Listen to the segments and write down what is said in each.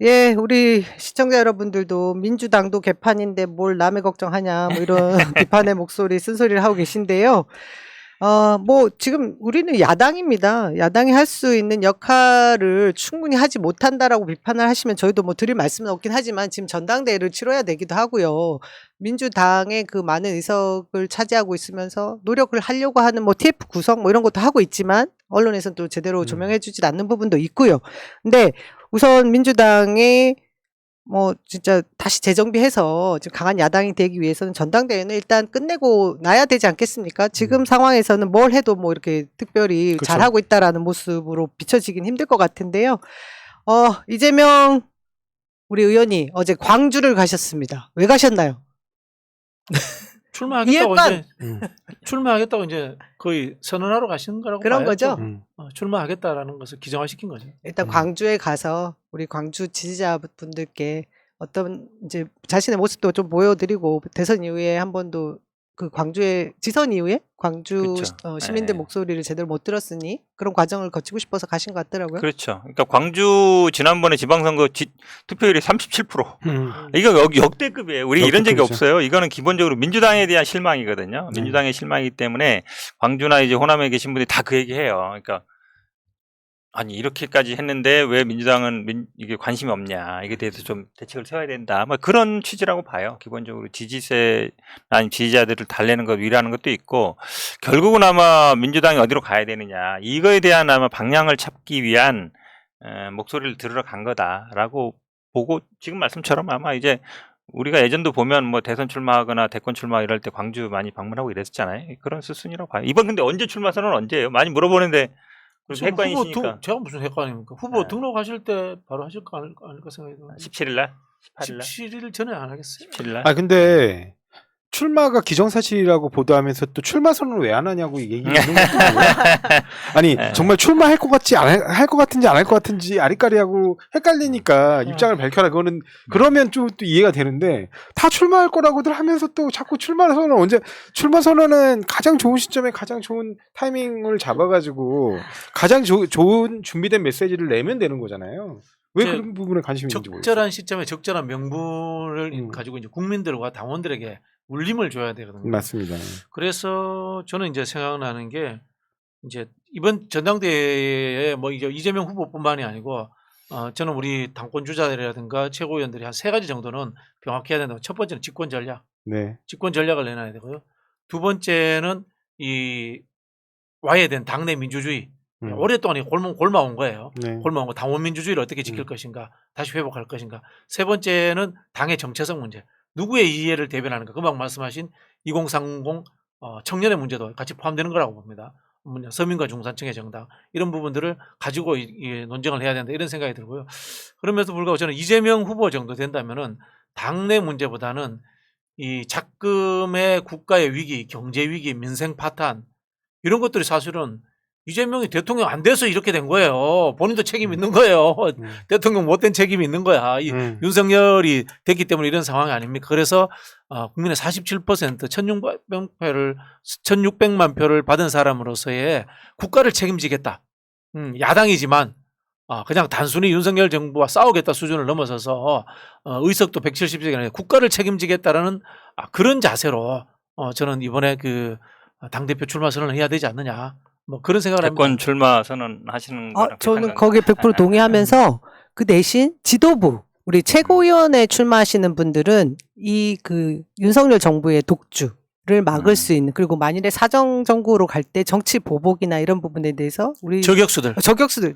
예, 우리 시청자 여러분들도 민주당도 개판인데 뭘 남의 걱정하냐, 뭐 이런 비판의 목소리, 쓴소리를 하고 계신데요. 뭐, 지금 우리는 야당입니다. 야당이 할 수 있는 역할을 충분히 하지 못한다라고 비판을 하시면 저희도 뭐 드릴 말씀은 없긴 하지만 지금 전당대회를 치러야 되기도 하고요. 민주당의 그 많은 의석을 차지하고 있으면서 노력을 하려고 하는 뭐 TF 구성 뭐 이런 것도 하고 있지만 언론에서는 또 제대로 조명해 주질 않는 부분도 있고요. 근데 우선 민주당의 뭐 진짜 다시 재정비해서 지금 강한 야당이 되기 위해서는 전당대회는 일단 끝내고 나야 되지 않겠습니까? 지금 상황에서는 뭘 해도 뭐 이렇게 특별히 그쵸. 잘하고 있다라는 모습으로 비춰지긴 힘들 것 같은데요. 이재명 우리 의원이 어제 광주를 가셨습니다. 왜 가셨나요? 출마하겠다고 이해관! 이제 출마하겠다고 이제 거의 선언하러 가시는 거라고 그런 봐야죠. 거죠? 출마하겠다라는 것을 기정화시킨 거죠. 일단 광주에 가서 우리 광주 지지자분들께 어떤 이제 자신의 모습도 좀 보여드리고 대선 이후에 한 번도 그 광주에 지선 이후에 광주 그쵸. 시민들 네. 목소리를 제대로 못 들었으니 그런 과정을 거치고 싶어서 가신 것 같더라고요. 그렇죠. 그러니까 광주 지난번에 지방선거 투표율이 37%. 이거 역대급이에요. 우리 이런 적이 역대급이죠. 없어요. 이거는 기본적으로 민주당에 대한 실망이거든요. 민주당의 실망이기 때문에 광주나 이제 호남에 계신 분들이 다 그 얘기해요. 그러니까 아니 이렇게까지 했는데 왜 민주당은 이게 관심이 없냐, 이게 대해서 좀 대책을 세워야 된다, 뭐 그런 취지라고 봐요. 기본적으로 지지세 아니 지지자들을 달래는 것 위라는 것도 있고, 결국은 아마 민주당이 어디로 가야 되느냐 이거에 대한 아마 방향을 찾기 위한 목소리를 들으러 간 거다라고 보고, 지금 말씀처럼 아마 이제 우리가 예전도 보면 뭐 대선 출마하거나 대권 출마 이럴 때 광주 많이 방문하고 이랬었잖아요. 그런 수순이라고 봐요. 이번 근데 언제 출마 선언은 언제예요? 많이 물어보는데 지금 객관이시니까. 제가 무슨 객관입니까? 후보 네. 등록하실 때 바로 하실 거 아닐까 생각이 듭니다. 17일 날? 18일 날? 17일 전에 안 하겠어요. 17일 날? 아 근데 출마가 기정사실이라고 보도하면서 또 출마 선언을 왜 안 하냐고 얘기하는 것도 있고요. 아니 네. 정말 출마할 것 같지 할 것 같은지 안 할 것 같은지 아리까리하고 헷갈리니까 입장을 밝혀라. 그거는 그러면 좀 또 이해가 되는데, 다 출마할 거라고들 하면서 또 자꾸 출마 선언은 가장 좋은 시점에 가장 좋은 타이밍을 잡아가지고 가장 좋은 준비된 메시지를 내면 되는 거잖아요. 왜 이제 그런 부분에 관심이 있는지 모르겠어요. 적절한 시점에 적절한 명분을 음. 가지고 이제 국민들과 당원들에게 울림을 줘야 되거든요. 맞습니다. 그래서 저는 이제 생각나는 게, 이제 이번 전당대회에 뭐 이제 이재명 후보뿐만이 아니고 저는 우리 당권 주자들이라든가 최고위원들이 한 3가지 정도는 병합해야 된다고. 첫 번째는 집권 전략, 네. 집권 전략을 내놔야 되고요. 두 번째는 이 와야 된 당내 민주주의. 오랫동안 골마온 거예요. 네. 골마온 거, 당원 민주주의를 어떻게 지킬 것인가, 다시 회복할 것인가. 세 번째는 당의 정체성 문제, 누구의 이해를 대변하는가. 금방 말씀하신 2030 청년의 문제도 같이 포함되는 거라고 봅니다. 서민과 중산층의 정당, 이런 부분들을 가지고 논쟁을 해야 된다, 이런 생각이 들고요. 그럼에도 불구하고 저는 이재명 후보 정도 된다면은 당내 문제보다는 이 작금의 국가의 위기, 경제 위기, 민생 파탄, 이런 것들이 사실은 이재명이 대통령 안 돼서 이렇게 된 거예요. 본인도 책임 있는 거예요. 대통령 못된 책임이 있는 거야. 윤석열이 됐기 때문에 이런 상황이 아닙니까? 그래서 국민의 47% 1600만 표를 받은 사람으로서의 국가를 책임지겠다. 야당이지만 그냥 단순히 윤석열 정부와 싸우겠다 수준을 넘어서서 의석도 170석이 아니라 국가를 책임지겠다라는 그런 자세로 저는 이번에 그 당대표 출마 선언을 해야 되지 않느냐, 뭐 그런 생각을 합니다. 대권 출마 선언하시는 거랑 저는 거기에 100% 동의하면서 그 대신 지도부, 우리 최고위원회 출마하시는 분들은 이 그 윤석열 정부의 독주를 막을 수 있는, 그리고 만일에 사정정국으로 갈 때 정치 보복이나 이런 부분에 대해서 우리 저격수들 우리 저격수들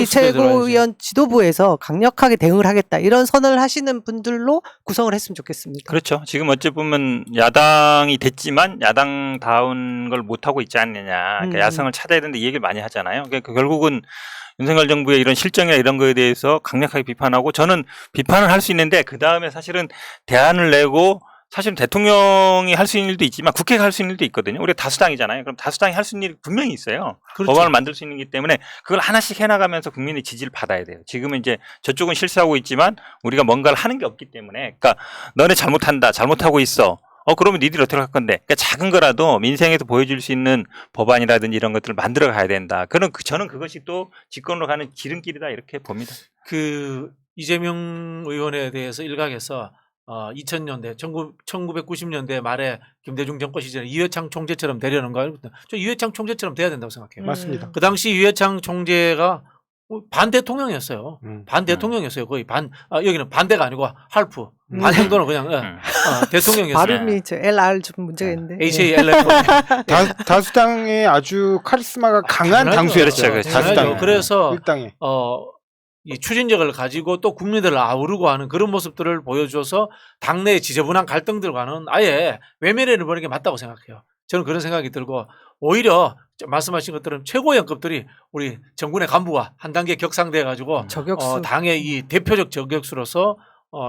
최고위원 지도부에서 강력하게 대응을 하겠다, 이런 선언을 하시는 분들로 구성을 했으면 좋겠습니다. 그렇죠. 지금 어찌 보면 야당이 됐지만 야당다운 걸 못하고 있지 않느냐. 그러니까 야성을 찾아야 되는데 이 얘기를 많이 하잖아요. 그러니까 결국은 윤석열 정부의 이런 실정이나 이런 거에 대해서 강력하게 비판하고, 저는 비판을 할 수 있는데 그 다음에 사실은 대안을 내고, 사실은 대통령이 할 수 있는 일도 있지만 국회가 할 수 있는 일도 있거든요. 우리가 다수당이잖아요. 그럼 다수당이 할 수 있는 일이 분명히 있어요. 그렇죠. 법안을 만들 수 있는 게 때문에 그걸 하나씩 해나가면서 국민의 지지를 받아야 돼요. 지금은 이제 저쪽은 실수하고 있지만 우리가 뭔가를 하는 게 없기 때문에, 그러니까 너네 잘못한다, 잘못하고 있어, 그러면 니들이 어떻게 할 건데? 그러니까 작은 거라도 민생에서 보여줄 수 있는 법안이라든지 이런 것들을 만들어 가야 된다. 저는 그것이 또 집권으로 가는 지름길이다 이렇게 봅니다. 그 이재명 의원에 대해서 일각에서 2000년대 1990년대 말에 김대중 정권 시절에 이회창 총재처럼 되려는 거 알고 저 이회창 총재처럼 돼야 된다고 생각해요. 맞습니다. 그 당시 이회창 총재가 반 대통령이었어요. 반 대통령이었어요. 거의 여기는 반대가 아니고 할프. 반 정도는 그냥 대통령이었어요. 발음이 저 LR 좀 문제가 있는데. HALF. 다수당의 아주 카리스마가 강한 당수였죠. 그렇죠. 다수당. 그래서 일당에. 이 추진력을 가지고 또 국민들을 아우르고 하는 그런 모습들을 보여줘서 당내 지저분한 갈등들과는 아예 외면을 버리는 게 맞다고 생각해요. 저는 그런 생각이 들고 오히려 말씀하신 것들은 최고위원급들이 우리 정군의 간부와 한 단계 격상돼 가지고 저격수. 당의 이 대표적 저격수로서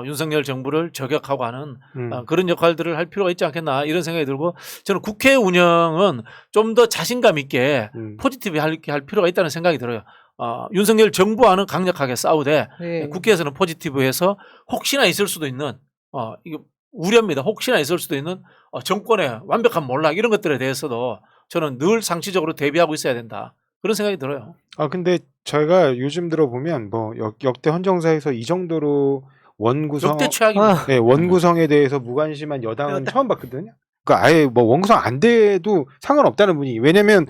윤석열 정부를 저격하고 하는 그런 역할들을 할 필요가 있지 않겠나 이런 생각이 들고 저는 국회 운영은 좀 더 자신감 있게 포지티브하게 할 필요가 있다는 생각이 들어요. 윤석열 정부와는 강력하게 싸우되 네. 국회에서는 포지티브해서 혹시나 있을 수도 있는 이거 우려입니다. 혹시나 있을 수도 있는 정권의 완벽한 몰락 이런 것들에 대해서도 저는 늘 상시적으로 대비하고 있어야 된다. 그런 생각이 들어요. 근데 저희가 요즘 들어보면 뭐 역대 헌정사에서 이 정도로 원구성 역대 최악입니다. 네, 원구성에 대해서 무관심한 여당은 처음 봤거든요. 그러니까 아예 뭐 원구성 안 돼도 상관없다는 분위기. 왜냐면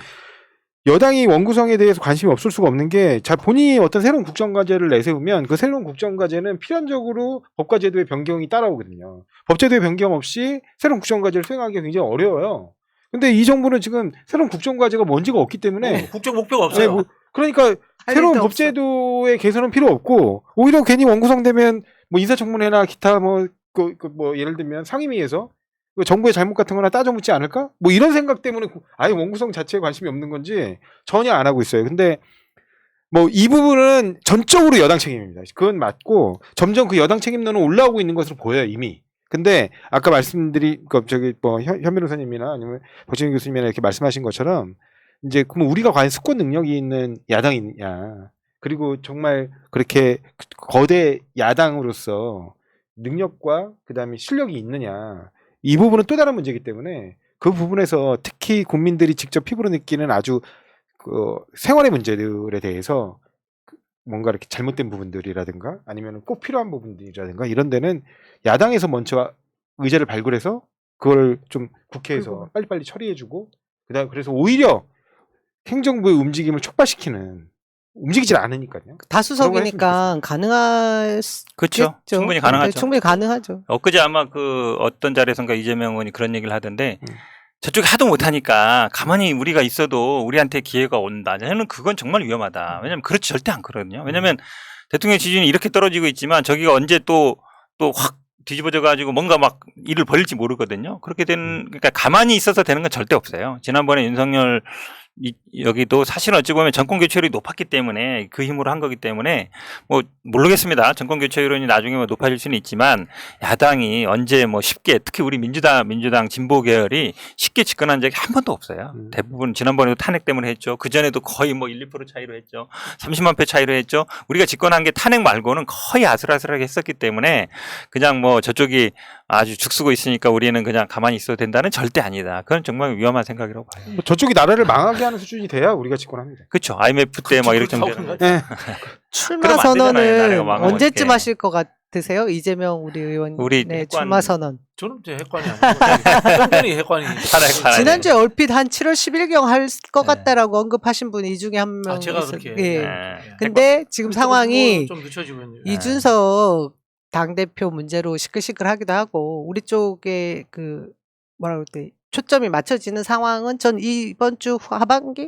여당이 원구성에 대해서 관심이 없을 수가 없는 게 본인이 어떤 새로운 국정과제를 내세우면 그 새로운 국정과제는 필연적으로 법과 제도의 변경이 따라오거든요. 법제도의 변경 없이 새로운 국정과제를 수행하기가 굉장히 어려워요. 근데 이 정부는 지금 새로운 국정과제가 뭔지가 없기 때문에 국정 목표가 없어요. 네, 그러니까 새로운 일도 법제도의 개선은 필요 없고 오히려 괜히 원구성되면 뭐 인사청문회나 기타 뭐 예를 들면 상임위에서 정부의 잘못 같은 거나 따져 묻지 않을까? 뭐 이런 생각 때문에 아예 원구성 자체에 관심이 없는 건지 전혀 안 하고 있어요. 근데 뭐 이 부분은 전적으로 여당 책임입니다. 그건 맞고 점점 그 여당 책임론은 올라오고 있는 것으로 보여요, 이미. 근데 아까 말씀드린 현 변호사님이나 아니면 박진영 교수님이나 이렇게 말씀하신 것처럼 이제 그럼 우리가 과연 수권 능력이 있는 야당이냐? 그리고 정말 그렇게 거대 야당으로서 능력과 그다음에 실력이 있느냐? 이 부분은 또 다른 문제이기 때문에 그 부분에서 특히 국민들이 직접 피부로 느끼는 아주 생활의 문제들에 대해서 뭔가 이렇게 잘못된 부분들이라든가 아니면 꼭 필요한 부분들이라든가 이런 데는 야당에서 먼저 의제를 발굴해서 그걸 좀 국회에서 빨리빨리 처리해주고 그래서 오히려 행정부의 움직임을 촉발시키는 움직이질 않으니까요. 다수석이니까 가능할 그렇죠. 충분히 가능하죠. 충분히 가능하죠. 엊그제 아마 어떤 자리에선가 이재명 의원이 그런 얘기를 하던데 저쪽이 하도 못하니까 가만히 우리가 있어도 우리한테 기회가 온다. 저는 그건 정말 위험하다. 왜냐하면 그렇지 절대 안 그러거든요. 왜냐하면 대통령 지지율이 이렇게 떨어지고 있지만 저기가 언제 또 확 뒤집어져 가지고 뭔가 막 일을 벌일지 모르거든요. 그렇게 그러니까 가만히 있어서 되는 건 절대 없어요. 지난번에 윤석열 여기도 사실 어찌 보면 정권 교체율이 높았기 때문에 그 힘으로 한 거기 때문에 뭐 모르겠습니다. 정권 교체율이 나중에 뭐 높아질 수는 있지만 야당이 언제 뭐 쉽게 특히 우리 민주당 진보 계열이 쉽게 집권한 적이 한 번도 없어요. 대부분 지난번에도 탄핵 때문에 했죠. 그 전에도 거의 뭐 1~2% 차이로 했죠. 30만 표 차이로 했죠. 우리가 집권한 게 탄핵 말고는 거의 아슬아슬하게 했었기 때문에 그냥 뭐 저쪽이 아주 죽쓰고 있으니까 우리는 그냥 가만히 있어도 된다는 절대 아니다. 그건 정말 위험한 생각이라고 봐요. 뭐 저쪽이 나라를 망하게 하는 수준이 돼야 우리가 집권합니다. 그렇죠. IMF 때 막 이렇게 되는 네. 출마 그러면 안 되잖아요, 선언을 나라가 망하고 언제쯤 이렇게. 하실 것 같으세요? 이재명 우리 의원 우리 네, 핵관- 출마 선언. 저는 이제 핵관이 아니고 완전히 핵관이 지난주에 얼핏 한 7월 10일경 할 것 네. 같다라고 언급하신 분이 이 중에 한 명. 제가 그렇게 예. 네. 근데 지금 상황이 좀 늦춰지고 있는 이준석 당대표 문제로 시끌시끌하기도 하고 우리 쪽에 뭐라 그럴 때 초점이 맞춰지는 상황은 전 이번 주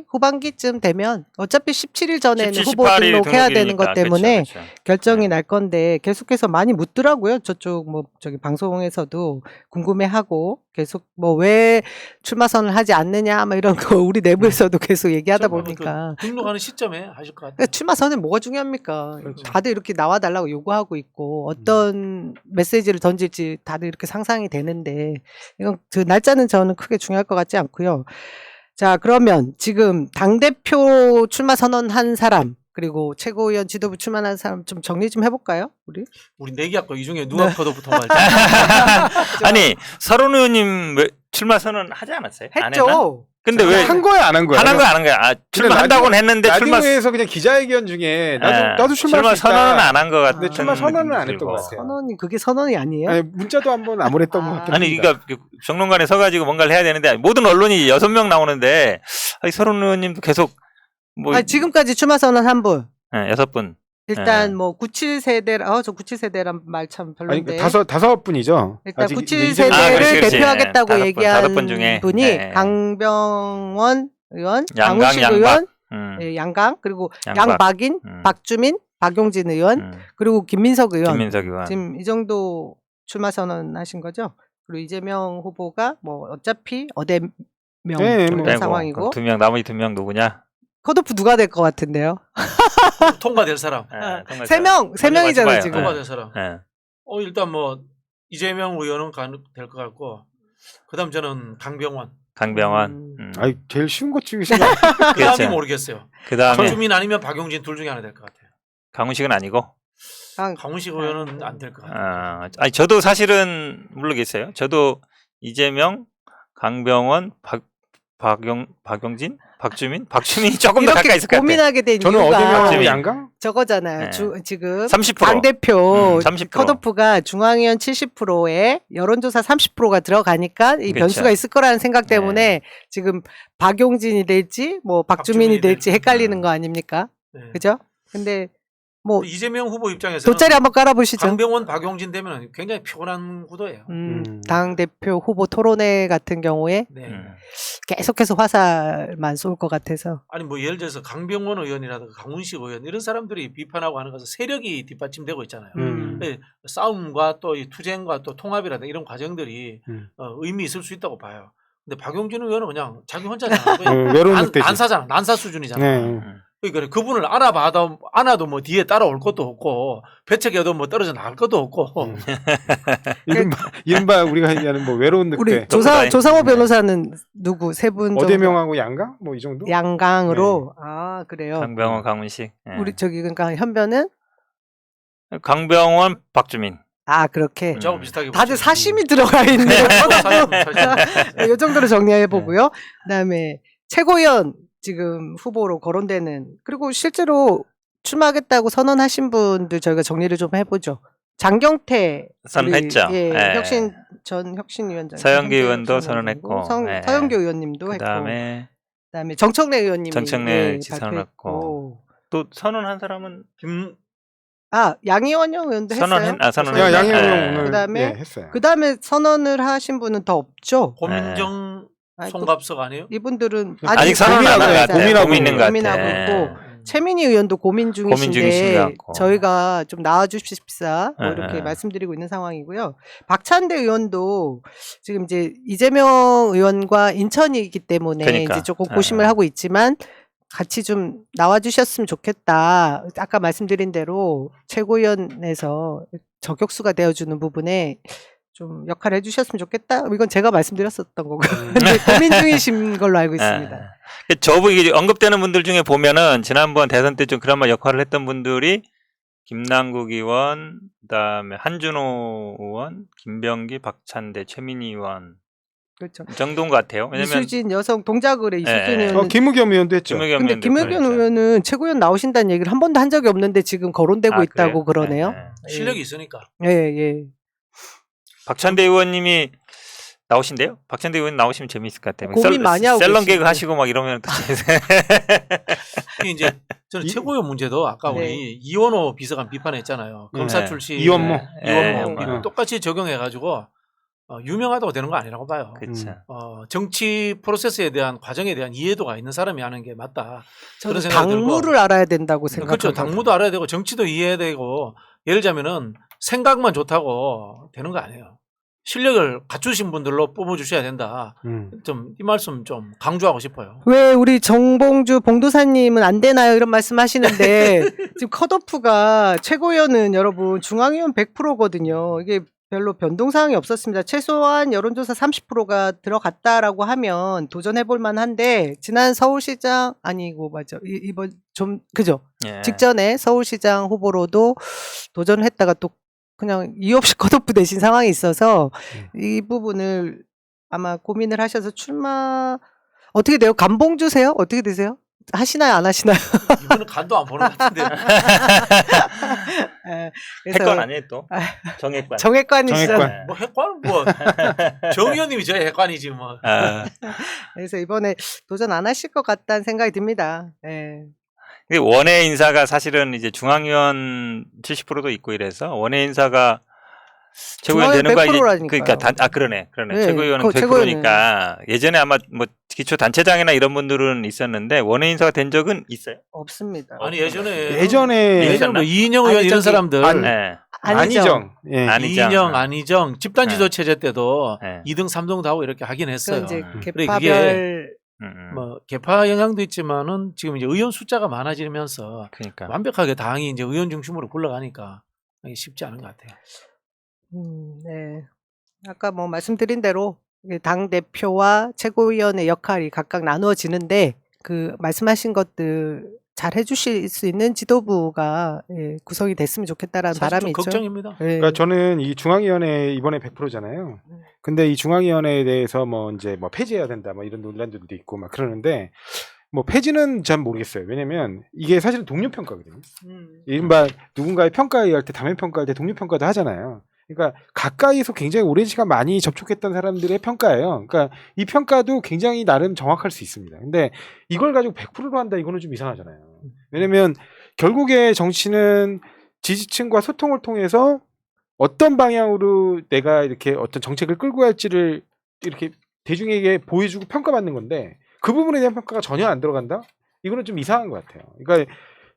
후반기쯤 되면 어차피 17일 전에는 17, 후보 18일 등록해야 되는 것 등록이니까. 때문에 그렇죠. 결정이 날 건데 계속해서 많이 묻더라고요. 저쪽 저기 방송에서도 궁금해하고 계속 왜 출마 선언을 하지 않느냐 이런 거 우리 내부에서도 계속 얘기하다 보니까 등록하는 시점에 하실 것 같아요. 그러니까 출마 선언이 뭐가 중요합니까? 그렇죠. 다들 이렇게 나와달라고 요구하고 있고 어떤 메시지를 던질지 다들 이렇게 상상이 되는데 이건 그 날짜는 저는 크게 중요할 것 같지 않고요. 자, 그러면 지금 당대표 출마 선언한 사람 그리고 최고위원 지도부 출마하는 사람 좀 정리 좀 해볼까요? 우리 내기할거 이 중에 누가 네. 컷오프 통과할지. 아니 서른 의원님 왜 출마 선언하지 않았어요? 안 했나? 했죠. 근데 왜 한 거야 안 한 거야? 안 한 거야? 아, 출마한다고는 했는데 출마 라디오에서 그냥 기자회견 중에 나도 출마할 수 있다. 선언은 안 한 것 같은데 근데 출마 선언은 안 했던 것 같아요. 선언이 그게 선언이 아니에요? 아니, 문자도 한번 아무랬던 것 같긴 아니 합니다. 그러니까 정론관에 서가지고 뭔가를 해야 되는데 모든 언론이 6명 나오는데 서른 의원님도 계속 뭐 아니, 지금까지 출마 선언 한 분. 6분. 일단 네. 뭐 97세대 저 97세대란 말 참 아니 별론데. 다섯 분이죠. 일단 아직 97세대를 아, 그렇지, 그렇지. 대표하겠다고 다섯 분, 얘기한 다섯 분 중에. 분이 네. 강병원 의원, 양강, 강훈식 양박. 의원, 음, 예, 양강 그리고 양박. 양박인, 박주민, 박용진 의원 그리고 김민석 의원. 김민석 의원. 지금 이 정도 출마 선언하신 거죠? 그리고 이재명 후보가 뭐 어차피 어대명 네, 뭐. 이런 상황이고 2명 나머지 2명 누구냐? 컷오프 누가 될 것 같은데요? 통과될 사람. 통과했어요. 세 명이잖아요 맞춰봐요. 지금. 통과될 사람. 예. 일단 뭐 이재명 의원은 될 것 같고, 그다음 저는 강병원. 강병원. 아니 제일 쉬운 것 중에 시작. 그다음이 그렇죠. 모르겠어요. 그다음에 박주민 아니면 박용진 둘 중에 하나 될 것 같아요. 강훈식은 아니고. 강훈식 의원은 안 될 것 같아요. 아니 저도 사실은 모르겠어요. 저도 이재명, 강병원, 박용진, 박주민이 조금 더 이렇게 가까이 있을 것 같아요. 고민하게 된 저는 이유가 어디명하고 박주민. 양강? 저거잖아요. 네. 지금 30%. 당대표 30%. 컷오프가 중앙위원 70%에 여론조사 30%가 들어가니까 이 그렇죠. 변수가 있을 거라는 생각 때문에 네. 지금 박용진이 될지 뭐 박주민이 될지 헷갈리는 거 아닙니까? 네. 그죠? 근데 뭐 이재명 후보 입장에서는 돗자리 한번 깔아보시죠. 강병원, 박용진 되면 굉장히 피곤한 구도예요. 당대표 후보 토론회 같은 경우에 네. 계속해서 화살만 쏠 것 같아서. 아니 뭐 예를 들어서 강병원 의원이라든가 강훈식 의원 이런 사람들이 비판하고 하는 것은 세력이 뒷받침되고 있잖아요. 네, 싸움과 또 이 투쟁과 또 통합이라든가 이런 과정들이 의미 있을 수 있다고 봐요. 근데 박용진 의원은 그냥 자기 혼자잖아. 외로운 늑대지. 난사잖아. 난사 수준이잖아. 네. 그러니까 그분을 안아도 뭐 뒤에 따라올 것도 없고 배척해도 뭐 떨어져 나갈 것도 없고. 이른바 우리가 얘기하는 뭐 외로운 늑대. 우리 조상호 변호사는 누구 세 분 정도? 어대명하고 양강 뭐 이 정도? 양강으로. 아 그래요. 강병원, 강훈식. 예. 우리 저기 그러니까 현변은 강병원, 박주민. 아 그렇게 저하고 비슷하게 다들 보시면. 사심이 들어가 있네요. 이 정도로 정리해 보고요. 네. 그다음에 최고위원 지금 후보로 거론되는 그리고 실제로 출마하겠다고 선언하신 분들 저희가 정리를 좀 해보죠. 장경태 선언했죠. 우리, 예, 예. 전 혁신위원장 서영교 현재 의원도 혁신위원장이고 선언했고, 예. 서영교 의원님도 그다음에 그다음에 정청래 의원님이 정청래 발표했고. 선언했고. 또 선언한 사람은 양희원 의원도 했어요. 선언했. 양희원 예. 오늘 그다음에 했어요. 그다음에 선언을 하신 분은 더 없죠. 고민정 아니, 또 송갑석 아니에요? 이분들은 아직 선언 안 고민하고 한 것 있잖아요. 같아요. 고민인 것 같아요. 고민하고 있고 예. 최민희 의원도 고민 고민 중이신 것 중이신데 같고. 저희가 좀 나와주십사 뭐 예, 이렇게 예. 말씀드리고 있는 상황이고요. 박찬대 의원도 지금 이제 이재명 의원과 인천이기 때문에 그러니까. 이제 조금 예. 고심을 하고 있지만 같이 좀 나와주셨으면 좋겠다. 아까 말씀드린 대로 최고위원에서 저격수가 되어주는 부분에 좀 역할을 해주셨으면 좋겠다. 이건 제가 말씀드렸었던 거고. 근데 고민 중이신 걸로 알고 있습니다. 이게 언급되는 분들 중에 보면은 지난번 대선 때 좀 그런 말 역할을 했던 분들이 김남국 의원, 그다음에 한준호 의원, 김병기, 박찬대, 최민희 의원 그렇죠. 이 정도인 것 같아요. 왜냐면 이수진 여성 동작을의 이수진 예. 의원은 김의겸 의원도 했죠. 김의겸 근데 의원도 김의겸 그랬죠. 의원은 최고위원 나오신다는 얘기를 한 번도 한 적이 없는데 지금 거론되고 아, 있다고 그래요? 그러네요. 예. 실력이 있으니까. 예, 예. 박찬대 의원님이 나오신대요? 박찬대 의원 나오시면 재미있을 것 같아요. 고민 많이 하고 셀럽 계시는데. 개그 하시고 막 이러면 또 이게 이제 저는 최고위원 문제도 아까 네. 우리 이원호 비서관 비판했잖아요. 검사 네. 출신 이원모. 이원모 예. 똑같이 적용해가지고 유명하다고 되는 거 아니라고 봐요. 그렇죠. 정치 프로세스에 대한 과정에 대한 이해도가 있는 사람이 하는 게 맞다. 저는 그런 생각이 당무를 알아야 된다고 그렇죠. 생각합니다. 당무도 알아야 되고 정치도 이해해야 되고 예를 들자면은 생각만 좋다고 되는 거 아니에요. 실력을 갖추신 분들로 뽑아주셔야 된다. 좀 이 말씀 좀 강조하고 싶어요. 왜 우리 정봉주 봉도사님은 안 되나요? 이런 말씀 하시는데 지금 컷오프가 최고위원은 여러분 중앙위원 100%거든요. 이게 별로 변동사항이 없었습니다. 최소한 여론조사 30%가 들어갔다라고 하면 도전해볼 만한데 지난 서울시장 아니고 맞아 이번 좀 그죠? 예. 직전에 서울시장 후보로도 도전을 했다가 또 그냥 이유 없이 컷오프 되신 상황이 있어서 이 부분을 아마 고민을 하셔서 출마 어떻게 돼요? 감봉주세요? 어떻게 되세요? 하시나요? 안 하시나요? 이분은 간도 안 보는 것 같은데. 예, 핵관 아니에요 또? 정핵관. 정액관이시죠. 정액관. 뭐 핵관은 뭐 정 의원님이 저희 핵관이지 뭐. 아, 그래서 이번에 도전 안 하실 것 같다는 생각이 듭니다. 예. 근데 원외 인사가 사실은 이제 중앙위원 70%도 있고 이래서 원외 인사가 최고위원 중앙위원 되는 거 이제 100% 그러니까 그러네. 네, 최고위원은 그 최고위원은. 100%니까 예전에 아마 뭐 기초단체장이나 이런 분들은 있었는데 원외 인사가 된 적은 있어요. 없습니다. 아니 예전에 예전에 뭐 이인영 의원 아니, 이런 저기- 사람들 아니, 네. 안희정. 예. 이인영, 안희정 집단 지도 체제 때도 네. 2등, 3등도 하고 이렇게 하긴 그 했어요. 이제 그게 개파별 뭐 개파 영향도 있지만은 지금 이제 의원 숫자가 많아지면서 그러니까 완벽하게 당이 이제 의원 중심으로 굴러가니까 이게 쉽지 않은 것 같아요. 네. 아까 뭐 말씀드린 대로 당 대표와 최고위원의 역할이 각각 나누어지는데 그 말씀하신 것들 잘 해주실 수 있는 지도부가 구성이 됐으면 좋겠다라는 사실 바람이 좀 있죠. 걱정입니다. 예. 그러니까 저는 이 중앙위원회 이번에 100%잖아요. 근데 이 중앙위원회에 대해서 뭐 이제 뭐 폐지해야 된다 뭐 이런 논란들도 있고 막 그러는데 뭐 폐지는 잘 모르겠어요. 왜냐면 이게 사실은 동료평가거든요. 이른바 누군가의 평가에 할 때 다면 평가할 때 동료평가도 하잖아요. 그러니까 가까이서 굉장히 오랜 시간 많이 접촉했던 사람들의 평가예요. 그러니까 이 평가도 굉장히 나름 정확할 수 있습니다. 근데 이걸 가지고 100%로 한다 이거는 좀 이상하잖아요. 왜냐면 결국에 정치는 지지층과 소통을 통해서 어떤 방향으로 내가 이렇게 어떤 정책을 끌고 갈지를 이렇게 대중에게 보여주고 평가받는 건데 그 부분에 대한 평가가 전혀 안 들어간다? 이거는 좀 이상한 것 같아요. 그러니까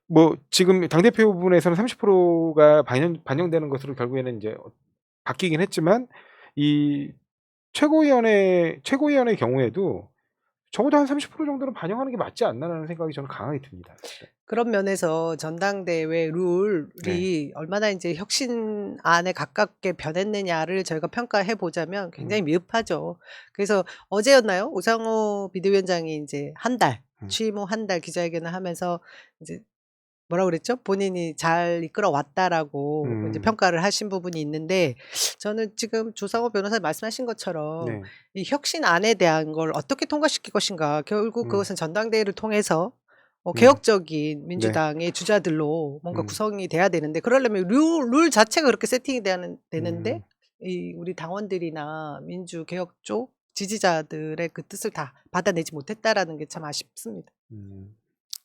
뭐 지금 당대표 부분에서는 30%가 반영되는 것으로 결국에는 이제 바뀌긴 했지만 이 최고위원의 경우에도 적어도 한 30% 정도는 반영하는 게 맞지 않나라는 생각이 저는 강하게 듭니다. 그런 면에서 전당대회 룰이 얼마나 이제 혁신안에 가깝게 변했느냐를 저희가 평가해 보자면 굉장히 미흡하죠. 그래서 어제였나요? 우상호 비대위원장이 이제 한 달, 취임 후 한 달 기자회견을 하면서 이제 뭐라 그랬죠? 본인이 잘 이끌어 왔다라고 이제 평가를 하신 부분이 있는데 저는 지금 조상호 변호사님 말씀하신 것처럼 네. 이 혁신안에 대한 걸 어떻게 통과시킬 것인가 결국 그것은 전당대회를 통해서 개혁적인 민주당의 주자들로 뭔가 구성이 돼야 되는데 그러려면 룰 자체가 그렇게 세팅이 되는데 이 우리 당원들이나 민주개혁 쪽 지지자들의 그 뜻을 다 받아내지 못했다라는 게 참 아쉽습니다.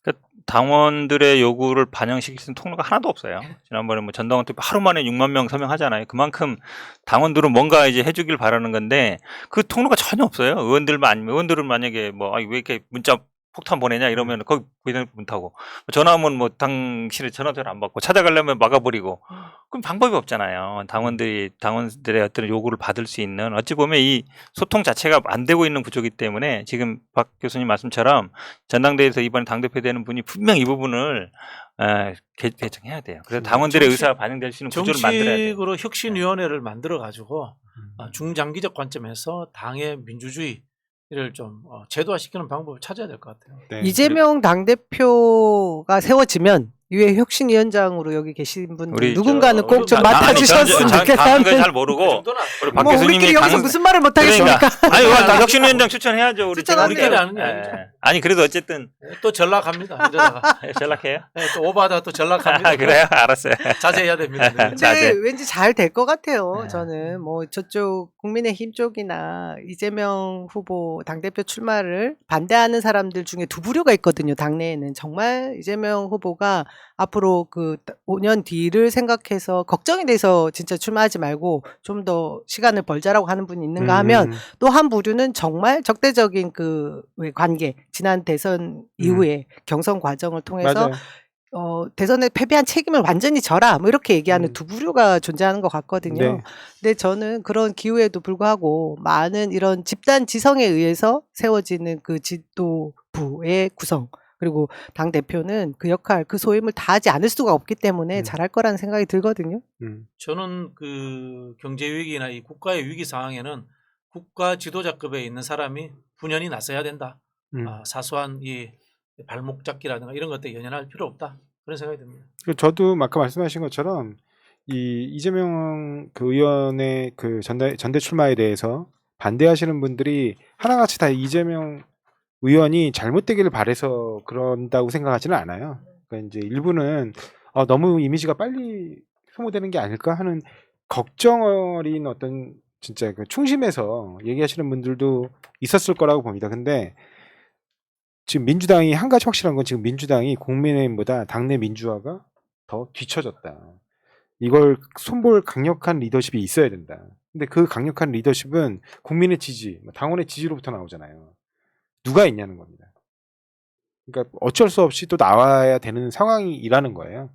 그러니까 당원들의 요구를 반영시킬 수 있는 통로가 하나도 없어요. 지난번에 뭐 전당원 투표 하루 만에 6만 명 서명하잖아요. 그만큼 당원들은 뭔가 이제 해주길 바라는 건데 그 통로가 전혀 없어요. 의원들은 만약에 뭐 왜 이렇게 문자 폭탄 보내냐 이러면 거기 못 하고 전화하면 뭐 당실에 전화를 안 받고 찾아가려면 막아버리고 그럼 방법이 없잖아요. 당원들의 어떤 요구를 받을 수 있는 어찌 보면 이 소통 자체가 안 되고 있는 구조이기 때문에 지금 박 교수님 말씀처럼 전당대회에서 이번에 당대표 되는 분이 분명 이 부분을 개정해야 돼요. 그래서 당원들의 의사가 반영될 수 있는 구조를 만들어야 돼요. 정식으로 혁신위원회를 만들어 가지고 중장기적 관점에서 당의 민주주의를 좀 제도화시키는 방법을 찾아야 될 것 같아요. 네. 이재명 당대표가 세워지면 이외에 혁신위원장으로 여기 계신 분들 우리 누군가는 꼭 좀 아니, 맡아주셨으면 당은 좋겠다는. 잘 모르고 우리 박 뭐 교수님이 우리끼리 여기서 무슨 말을 못 하겠습니까? 그러니까 아니 혁신위원장 추천해야죠. 우리 추천하세요. 우리끼리 하는 게 예. 아니죠. 아니 그래도 어쨌든 또 전락합니다. 이러다가 연락해요. 또 오바다 또 전락합니다. 아, 그래요? 알았어요. 자제해야 됩니다. 근데 자제. 왠지 잘 될 것 같아요. 네. 저는 뭐 저쪽 국민의힘 쪽이나 이재명 후보 당대표 출마를 반대하는 사람들 중에 두 부류가 있거든요. 당내에는 정말 이재명 후보가 앞으로 그 5년 뒤를 생각해서 걱정이 돼서 진짜 출마하지 말고 좀 더 시간을 벌자라고 하는 분이 있는가 하면 또 한 부류는 정말 적대적인 그 관계 지난 대선 이후에 경선 과정을 통해서 맞아요. 대선에 패배한 책임을 완전히 져라 뭐 이렇게 얘기하는 두 부류가 존재하는 것 같거든요. 네. 근데 저는 그런 기후에도 불구하고 많은 이런 집단 지성에 의해서 세워지는 그 지도부의 구성 그리고 당 대표는 그 역할, 그 소임을 다하지 않을 수가 없기 때문에 잘할 거라는 생각이 들거든요. 저는 그 경제 위기나 이 국가의 위기 상황에는 국가 지도자급에 있는 사람이 분연히 나서야 된다. 사소한 이 발목 잡기라든가 이런 것들 연연할 필요 없다. 그런 생각이 듭니다. 저도 아까 말씀하신 것처럼 이 이재명 그 의원의 그 전대 출마에 대해서 반대하시는 분들이 하나같이 다 이재명 의원이 잘못되기를 바래서 그런다고 생각하지는 않아요. 그러니까 이제 일부는 너무 이미지가 빨리 소모되는 게 아닐까 하는 걱정 어린 어떤 진짜 그 충심에서 얘기하시는 분들도 있었을 거라고 봅니다. 근데 지금 민주당이 한 가지 확실한 건 지금 민주당이 국민의힘보다 당내 민주화가 더 뒤처졌다. 이걸 손볼 강력한 리더십이 있어야 된다. 근데 그 강력한 리더십은 국민의 지지, 당원의 지지로부터 나오잖아요. 누가 있냐는 겁니다. 그러니까 어쩔 수 없이 또 나와야 되는 상황이라는 거예요.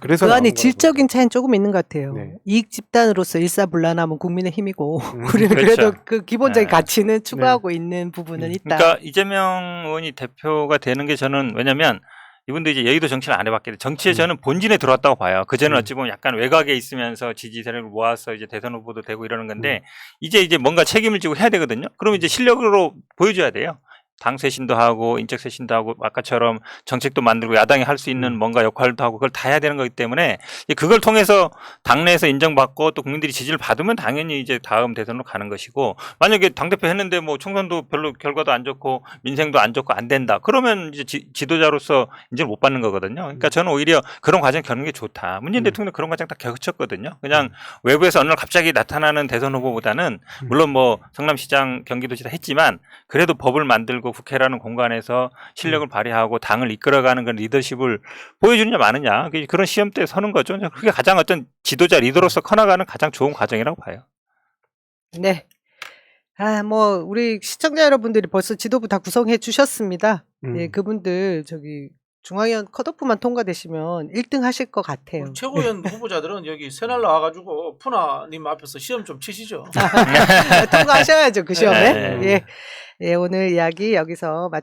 그래서 그 안에 나온 거라고 질적인 차이는 조금 있는 것 같아요. 네. 이익 집단으로서 일사불란하면 국민의 힘이고 우리는 그래도 그렇죠. 그 기본적인 네. 가치는 추구하고 있는 부분은 있다. 그러니까 이재명 의원이 대표가 되는 게 저는 왜냐면 이분도 이제 여의도 정치를 안 해봤기 때문에 정치에 저는 본진에 들어왔다고 봐요. 그전에 어찌 보면 약간 외곽에 있으면서 지지 세력을 모아서 이제 대선 후보도 되고 이러는 건데 이제 뭔가 책임을 지고 해야 되거든요. 그러면 이제 실력으로 보여줘야 돼요. 당 쇄신도 하고 인적 쇄신도 하고 아까처럼 정책도 만들고 야당이 할 수 있는 뭔가 역할도 하고 그걸 다 해야 되는 거기 때문에 그걸 통해서 당내에서 인정받고 또 국민들이 지지를 받으면 당연히 이제 다음 대선으로 가는 것이고 만약에 당대표 했는데 뭐 총선도 별로 결과도 안 좋고 민생도 안 좋고 안 된다. 그러면 이제 지도자로서 인정을 못 받는 거거든요. 그러니까 저는 오히려 그런 과정 겪는 게 좋다. 문재인 대통령 그런 과정 다 겪었거든요. 그냥 외부에서 어느 날 갑자기 나타나는 대선 후보보다는 물론 뭐 성남시장 경기도지사 했지만 그래도 법을 만들고 국회라는 공간에서 실력을 발휘하고 당을 이끌어가는 그런 리더십을 보여주느냐 마느냐 그런 시험대에 서는 거죠. 그게 가장 어떤 지도자 리더로서 커나가는 가장 좋은 과정이라고 봐요. 네. 뭐 우리 시청자 여러분들이 벌써 지도부 다 구성해 주셨습니다. 예, 그분들 저기 중앙위원 컷오프만 통과되시면 1등 하실 것 같아요. 최고위원 후보자들은 여기 새날 나와가지고 푸나님 앞에서 시험 좀 치시죠. 통과하셔야죠 그 시험에. 네. 예. 예, 오늘 이야기 여기서 마치